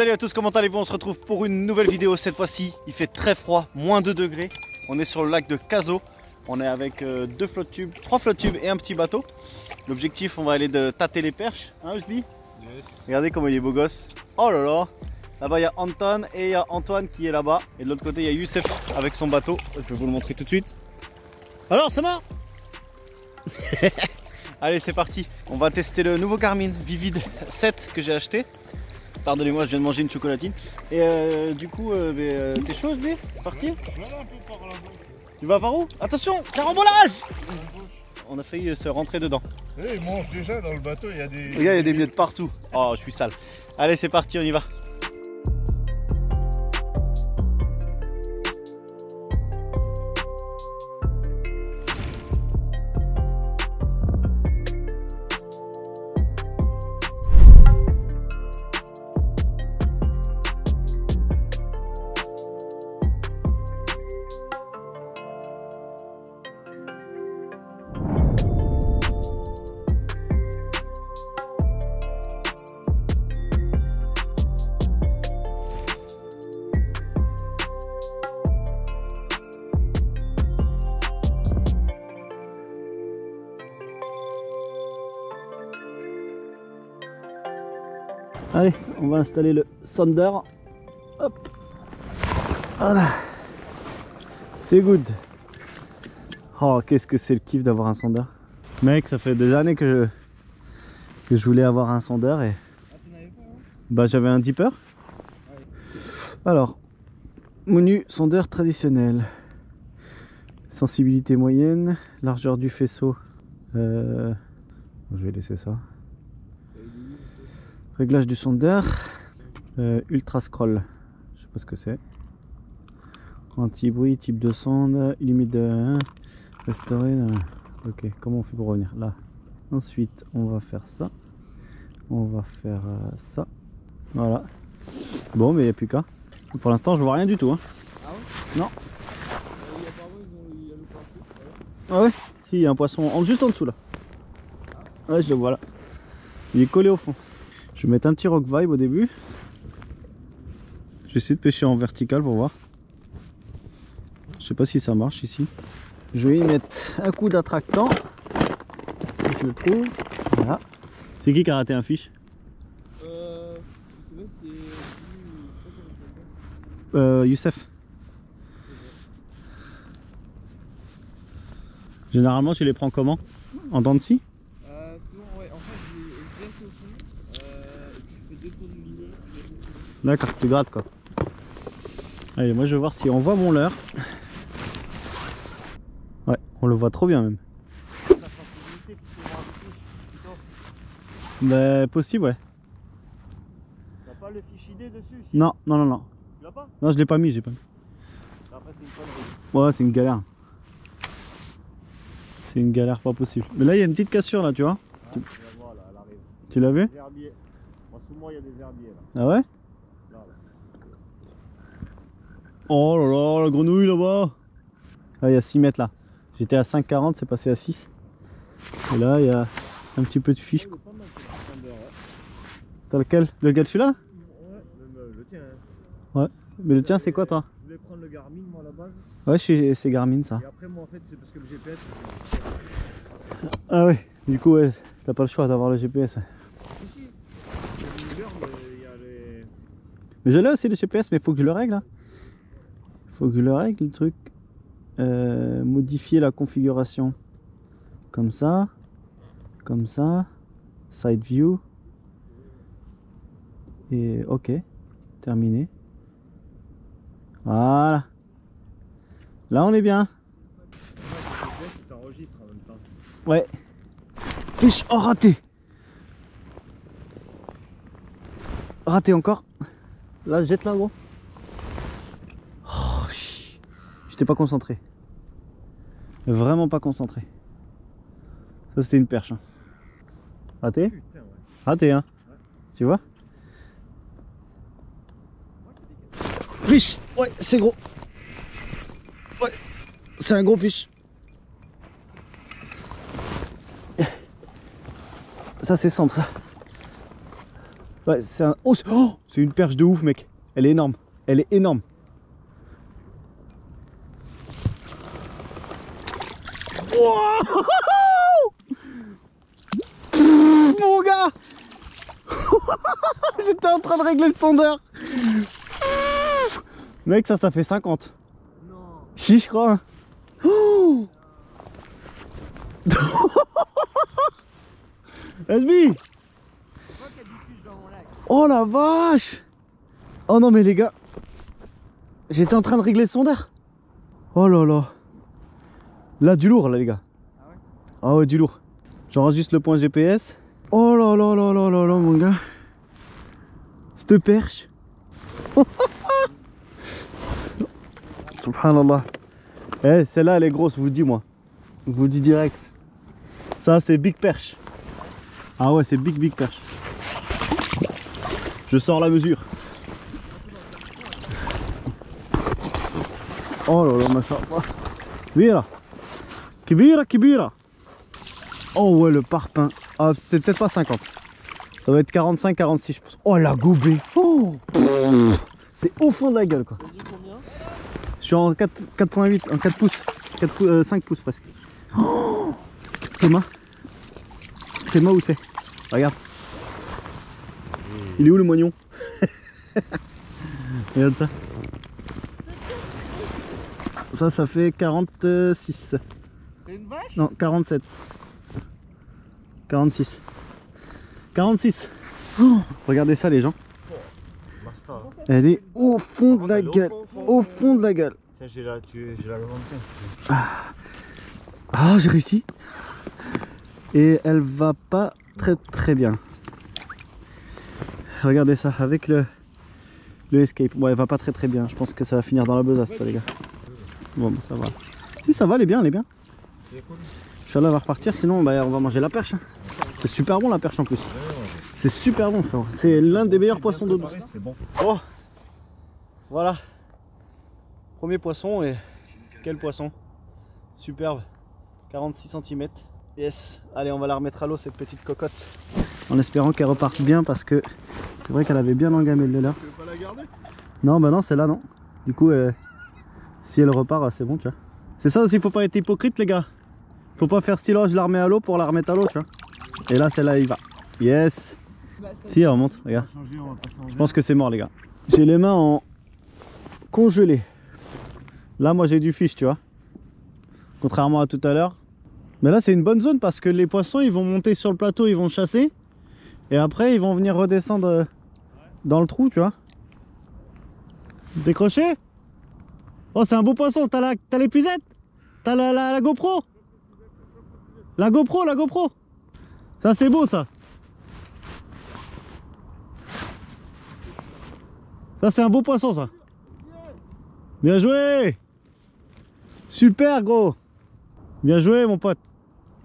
Salut à tous, comment allez-vous? On se retrouve pour une nouvelle vidéo. Cette fois-ci, il fait très froid, moins 2 degrés. On est sur le lac de Cazaux. On est avec 2 flottes tubes, 3 flottes tubes et un petit bateau. L'objectif, on va aller de tâter les perches, hein Usbi? Yes. Regardez comment il est beau gosse. Oh là là. Là-bas, il y a Anton et il y a Antoine qui est là-bas. Et de l'autre côté, il y a Youssef avec son bateau. Je vais vous le montrer tout de suite. Alors, ça va? Allez, c'est parti. On va tester le nouveau Garmin Vivid 7 que j'ai acheté. Pardonnez-moi, je viens de manger une chocolatine. Et du coup, t'es chaud, Usbi? C'est parti? Tu vas par où? Attention, carambolage! On a failli se rentrer dedans. Et il mange déjà dans le bateau, il y a des... Regarde, il y a des miettes partout. Oh, je suis sale. Allez, c'est parti, on y va. Allez, on va installer le sonder. Hop. Voilà. C'est good. Oh, qu'est-ce que c'est le kiff d'avoir un sonder. Mec, ça fait des années que je voulais avoir un sonder et... Bah j'avais un dipper. Alors, menu sonder traditionnel. Sensibilité moyenne, largeur du faisceau. Je vais laisser ça. Réglage du sondeur, ultra scroll, je sais pas ce que c'est. Anti-bruit, type de sonde, limite de restaurer. Ok, comment on fait pour revenir là? Ensuite, on va faire ça. On va faire ça. Voilà. Bon, mais il n'y a plus qu'à. Pour l'instant, je vois rien du tout. Hein. Ah ouais? Non. Ah ouais? Si, il y a un poisson juste en dessous là. Ouais, je le vois là. Il est collé au fond. Je vais mettre un petit rock vibe au début. Je vais essayer de pêcher en vertical pour voir. Je sais pas si ça marche ici. Je vais y mettre un coup d'attractant. Si je le trouve. Voilà. C'est qui a raté un fiche? Je sais pas, c'est... Youssef. Généralement tu les prends comment? En dents de scie? Souvent ouais, en fait j'ai au fond, et puis je fais 2 tours de lignée. D'accord, tu grattes quoi. Allez, moi je vais voir si on voit mon leurre. Ouais, on le voit trop bien même. Bah possible ouais. T'as pas le fiche ID dessus? Non, non, non, non. Tu l'as pas? Non, je l'ai pas mis, j'ai pas mis. Après c'est une connerie. Ouais, c'est une galère. C'est une galère pas possible. Mais là, il y a une petite cassure là, tu vois. Ah, tu vas voir là, elle arrive. Tu l'as vu? Des herbiers. Moi, sous moi, il y a des herbiers là. Ah ouais? Là, là. Oh là là, la grenouille là-bas. Ah, il y a 6 mètres là. J'étais à 5,40, c'est passé à 6. Et là, il y a un petit peu de fiche. Il est pas mal ce sonder, ouais. T'as lequel? Lequel, celui-là? Ouais, même le tien. Hein. Ouais. Mais le tien, c'est quoi toi? Je voulais prendre le Garmin moi à la base. Ouais, c'est Garmin ça. Et après, moi en fait, c'est parce que le GPS. Ah ouais, du coup, ouais, t'as pas le choix d'avoir le GPS. Ouais. Si, si. Il y a les... Mais je l'ai aussi le GPS, mais faut que je le règle. Hein. Faut que je le règle le truc. Modifier la configuration. Comme ça. Comme ça. Side view. Et ok. Terminé. Voilà. Là on est bien. Tu t'enregistres en même temps. Ouais. Fiche. Oh raté. Raté encore. Là jette là gros. Oh, j'étais pas concentré. Vraiment pas concentré. Ça c'était une perche. Hein. Raté? Putain, ouais. Raté hein. Ouais. Tu vois? Fiche. Ouais c'est gros. Ouais. C'est un gros fiche. Ça c'est centre. Ouais, c'est un... Oh, c'est une perche de ouf, mec. Elle est énorme. Elle est énorme. Wow. Mon gars. J'étais en train de régler le sondeur. Mec, ça fait 50. Non. Si, je crois. Oh. SB. Oh la vache. Oh non mais les gars, j'étais en train de régler le sondeur. Oh là là. Là du lourd là les gars. Ah ouais? Ah ouais, du lourd. J'enregistre le point GPS. Oh là là là là là là mon gars. Cette perche. Subhanallah. Eh, celle-là elle est grosse, je vous le dis moi. Je vous le dis direct. Ça c'est big perche. Ah ouais, c'est big perche. Je sors la mesure. Oh là là, machallah. Kibira. Kibira, kibira. Oh ouais, le parpaing. Ah, c'est peut-être pas 50. Ça va être 45, 46 je pense. Oh la gobée. Oh. C'est au fond de la gueule quoi. Je suis en 4.8, en 4 pouces. 5 pouces presque. Oh. Théma. Théma où c'est? Regarde. Il est où le moignon? Regarde ça. Ça fait 46. C'est une vache? Non, 47. 46. 46. Oh, regardez ça les gens. Elle est au fond de la gueule. Au fond de la gueule. Tiens, j'ai la Ah, j'ai réussi. Et elle va pas très bien. Regardez ça avec le escape. Ouais, elle va pas très bien. Je pense que ça va finir dans la besace ça les gars. Bon bah, ça va. Si ça va, elle est bien, elle est bien. Inch'Allah elle va repartir, sinon bah, on va manger la perche. C'est super bon la perche en plus. C'est super bon frère. C'est l'un des meilleurs poissons d'eau douce. Oh, voilà. Premier poisson et quel poisson. Superbe. 46 cm. Yes. Allez, on va la remettre à l'eau cette petite cocotte. En espérant qu'elle reparte bien parce que c'est vrai qu'elle avait bien engamé le là. Tu veux pas la garder? Non bah non, celle-là non. Du coup si elle repart c'est bon tu vois. C'est ça aussi, faut pas être hypocrite les gars. Faut pas faire style, je la remets à l'eau pour la remettre à l'eau tu vois. Et là celle-là il va. Yes. Si elle remonte, regarde. Je pense que c'est mort les gars. J'ai les mains en congelé. Là moi j'ai du fish tu vois. Contrairement à tout à l'heure. Mais là c'est une bonne zone parce que les poissons ils vont monter sur le plateau, ils vont chasser. Et après ils vont venir redescendre dans le trou tu vois. Décroché. Oh c'est un beau poisson, t'as l'épuisette. T'as la GoPro. La GoPro. Ça c'est beau ça. Ça c'est un beau poisson ça. Bien joué. Super gros. Bien joué mon pote.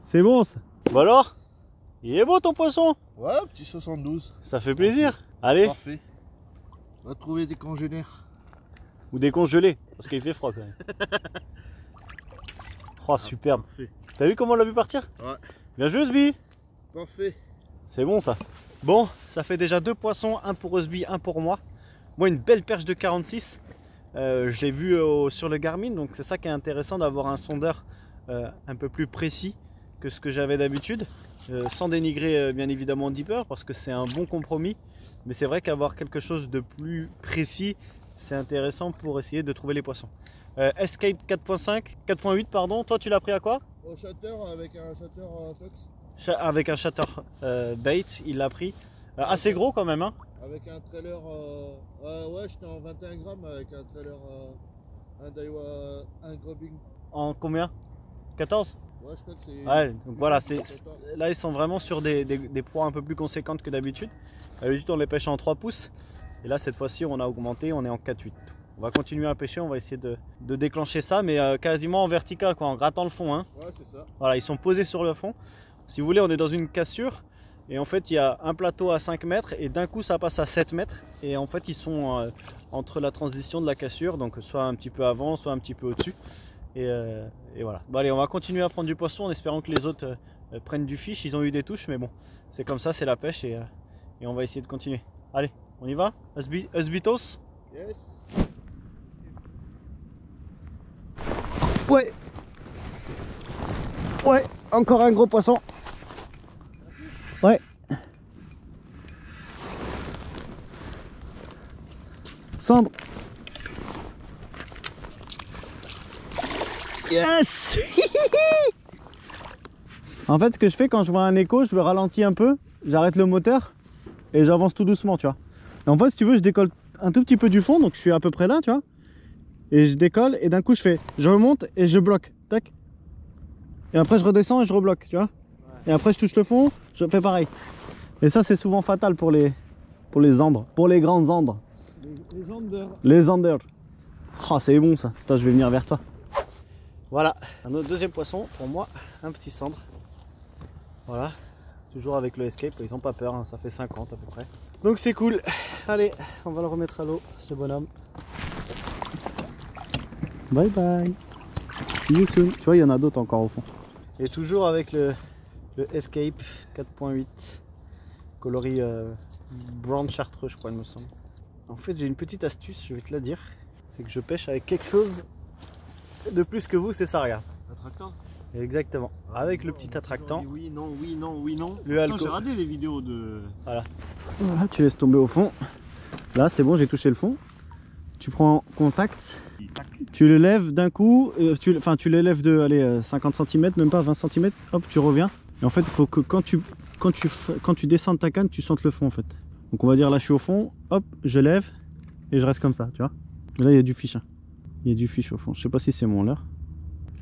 C'est bon ça. Bah alors, il est beau ton poisson. Ouais, petit 72. Ça fait plaisir. Allez. Parfait. On va trouver des congénères. Ou décongelé, parce qu'il fait froid quand même. Oh superbe. Parfait. T'as vu comment on l'a vu partir? Ouais. Bien joué Sbi. Parfait. C'est bon ça. Bon, ça fait déjà 2 poissons, un pour Sbi, un pour moi. Moi une belle perche de 46. Je l'ai vu sur le Garmin, donc c'est ça qui est intéressant d'avoir un sondeur un peu plus précis que ce que j'avais d'habitude. Sans dénigrer bien évidemment Deeper parce que c'est un bon compromis. Mais c'est vrai qu'avoir quelque chose de plus précis, c'est intéressant pour essayer de trouver les poissons. Escape 4.5, 4.8 pardon, toi tu l'as pris à quoi? Au shutter avec un shutter Fox. Avec un shutter bait, il l'a pris. Assez gros quand même hein. Avec un trailer, ouais j'étais en 21 grammes avec un trailer, un Daiwa, un grubbing. En combien? 14? Ouais je crois que c'est... Ouais, donc voilà, là ils sont vraiment sur des proies un peu plus conséquentes que d'habitude. D'habitude on les pêche en 3 pouces. Et là cette fois-ci on a augmenté, on est en 4.8. On va continuer à pêcher, on va essayer de déclencher ça, mais quasiment en vertical quoi, en grattant le fond hein. Ouais c'est ça. Voilà, ils sont posés sur le fond. Si vous voulez, on est dans une cassure. Et en fait, il y a un plateau à 5 mètres et d'un coup, ça passe à 7 mètres. Et en fait, ils sont entre la transition de la cassure, donc soit un petit peu avant, soit un petit peu au-dessus. Et voilà. Bon, allez, on va continuer à prendre du poisson en espérant que les autres prennent du fish. Ils ont eu des touches, mais bon, c'est comme ça, c'est la pêche et et on va essayer de continuer. Allez, on y va? Usbitos? Yes. Ouais. Ouais, encore un gros poisson. Ouais. Cendre. Yes. En fait, ce que je fais quand je vois un écho, je le ralentis un peu, j'arrête le moteur et j'avance tout doucement, tu vois. Et en fait, si tu veux, je décolle un tout petit peu du fond, donc je suis à peu près là, tu vois. Et je décolle et d'un coup, je remonte et je bloque. Tac. Et après, je redescends et je rebloque, tu vois. Et après, je touche le fond, je fais pareil. Et ça, c'est souvent fatal pour les andres, pour les grandes andres. Les Anders. Les andres. Oh, c'est bon ça. Attends, je vais venir vers toi. Voilà, un autre deuxième poisson pour moi, un petit cendre. Voilà, toujours avec le escape, ils ont pas peur, hein, ça fait 50 à peu près. Donc c'est cool. Allez, on va le remettre à l'eau, ce bonhomme. Bye bye. See you soon. Tu vois, il y en a d'autres encore au fond. Et toujours avec le escape 4.8, coloris brown chartreux, je crois, il me semble. En fait, j'ai une petite astuce, je vais te la dire. C'est que je pêche avec quelque chose de plus que vous, c'est ça, regarde. Attractant. Exactement. Avec le petit attractant. Oui, non, oui, non, oui, non. Le Attends, alco. j'ai regardé les vidéos de... Voilà. Voilà, tu laisses tomber au fond. Là, c'est bon, j'ai touché le fond. Tu prends contact. Tu le lèves d'un coup. Tu le lèves de allez, 50 cm, même pas 20 cm. Hop, tu reviens. Et en fait, il faut que quand tu descends de ta canne, tu sentes le fond en fait. Donc on va dire là, je suis au fond. Hop, je lève et je reste comme ça, tu vois. Mais là, il y a du fish. Hein. Il y a du fish au fond. Je sais pas si c'est mon leurre.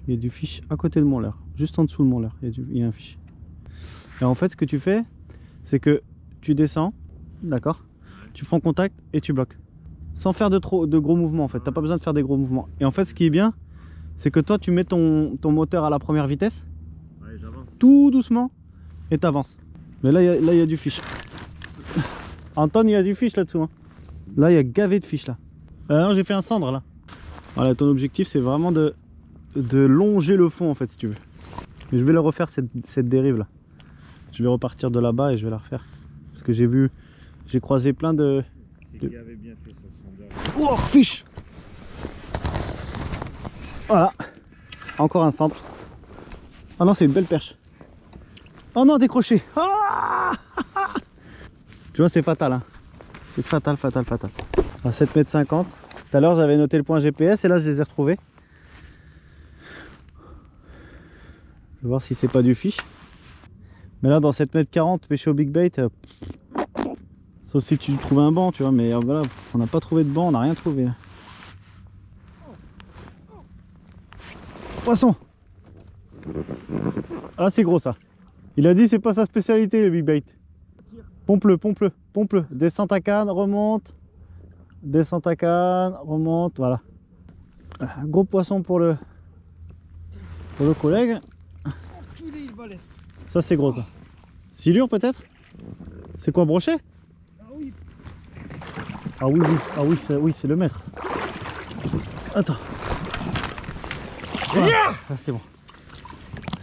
Il y a du fish à côté de mon leurre. Juste en dessous de mon leurre, il y a un fish. Et en fait, ce que tu fais, c'est que tu descends, d'accord, tu prends contact et tu bloques. Sans faire de gros mouvements en fait. T'as pas besoin de faire des gros mouvements. Et en fait, ce qui est bien, c'est que toi, tu mets ton moteur à la première vitesse. Ouais, j'avance. Tout doucement et t'avances. Mais là, il y a du fish. Anton, il y a du fish là-dessous. Hein. Là, il y a gavé de fish là. Non, j'ai fait un cendre là. Voilà, ton objectif, c'est vraiment de longer le fond en fait, si tu veux. Et je vais le refaire cette dérive là. Je vais repartir de là-bas et je vais la refaire. Parce que j'ai croisé plein de... C'est qui avait bien fait ça, Sander. Oh, fish. Voilà. Encore un centre. Ah non, c'est une belle perche. Oh non, décroché. Ah. Tu vois, c'est fatal. Hein. C'est fatal, fatal, fatal. À 7,50 m. Tout à l'heure, j'avais noté le point GPS et là, je les ai retrouvés. Je vais voir si c'est pas du fish. Mais là, dans 7,40 m, pêcher au big bait, sauf si tu trouves un banc, tu vois. Mais voilà, on n'a pas trouvé de banc, on n'a rien trouvé. Là. Poisson. Ah, c'est gros ça. Il a dit c'est pas sa spécialité le big bait. Pompe-le, pompe-le, pompe-le. Descends ta canne, remonte. Descends ta canne, remonte, voilà. Un gros poisson pour le collègue. Ça c'est gros ça. Silure peut-être? C'est quoi, brochet? Ah oui. Ah oui, oui, ah oui, oui, c'est le maître. Attends. Voilà. Ah, c'est bon.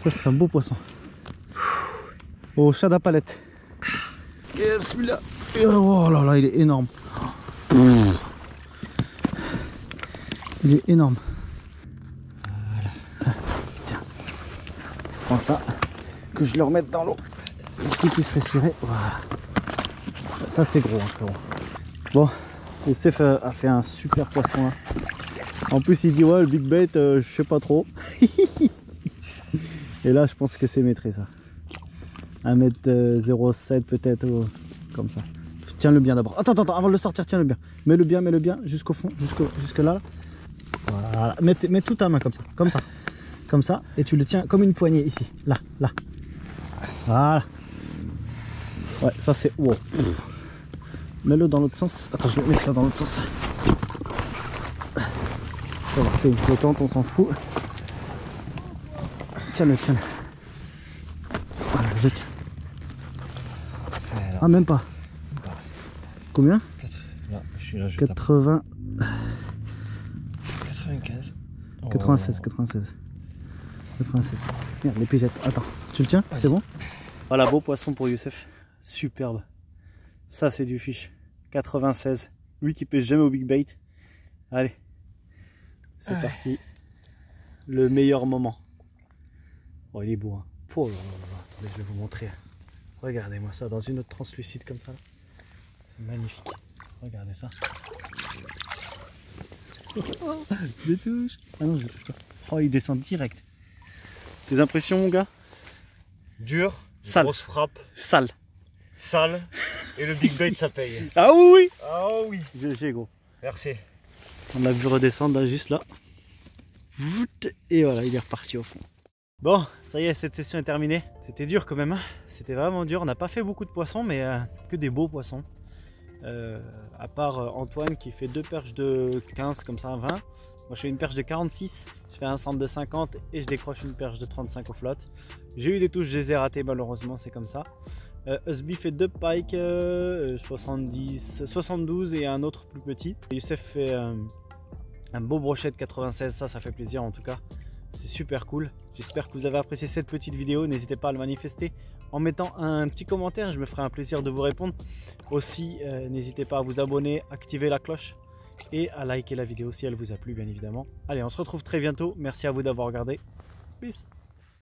Ça c'est un beau poisson. Au chat à palette. Et celui-là. Oh là là, il est énorme. Il est énorme. Voilà. Tiens. Prends ça. Que je le remette dans l'eau. Pour qu'il puisse respirer. Voilà. Ça c'est gros, hein, frérot. Bon. Youssef a fait un super poisson là. En plus il dit ouais le big bait je sais pas trop. Et là je pense que c'est maîtrisé ça. 1,07 m peut-être ou comme ça. Tiens-le bien d'abord. Attends, avant de le sortir, tiens-le bien. Mets-le bien jusqu'au fond, jusque là. Voilà. Mets toute ta main comme ça. Et tu le tiens comme une poignée ici. Là. Voilà. Ouais, ça c'est... Wow. Mets-le dans l'autre sens. Attends, je vais mettre ça dans l'autre sens. Voilà, c'est une flottante, on s'en fout. Tiens-le. Voilà, je tiens. Ah, même pas. Combien? Là, je suis là, 80... 95. 96. Merde, l'épuisette. Attends, tu le tiens? C'est bon? Voilà, beau poisson pour Youssef. Superbe. Ça c'est du fish. 96. Lui qui pêche jamais au big bait. Allez. C'est parti. Le meilleur moment. Oh, il est beau. Hein. Oh là là là. Attendez, je vais vous montrer. Regardez-moi ça dans une autre translucide comme ça. C'est magnifique. Regardez ça. Oh, je touche. Ah non, je touche pas. Oh, il descend direct. Tes impressions, mon gars? Dur, Sale. grosse frappe, Sale. sale, et le big bait ça paye. Ah oui. Ah oui. GG gros. Merci. On l'a vu redescendre là, juste là. Et voilà, il est reparti au fond. Bon, ça y est, cette session est terminée. C'était dur quand même. C'était vraiment dur. On n'a pas fait beaucoup de poissons, mais que des beaux poissons. À part Antoine qui fait 2 perches de 15 comme ça, 20. Moi je fais une perche de 46, je fais un centre de 50 et je décroche une perche de 35 au flotte. J'ai eu des touches, je les ai ratées malheureusement, c'est comme ça. Husby fait 2 pikes 72 et un autre plus petit. Youssef fait un beau brochet de 96, ça fait plaisir en tout cas. C'est super cool. J'espère que vous avez apprécié cette petite vidéo. N'hésitez pas à le manifester en mettant un petit commentaire. Je me ferai un plaisir de vous répondre. Aussi, n'hésitez pas à vous abonner, activer la cloche et à liker la vidéo si elle vous a plu, bien évidemment. Allez, on se retrouve très bientôt. Merci à vous d'avoir regardé. Peace.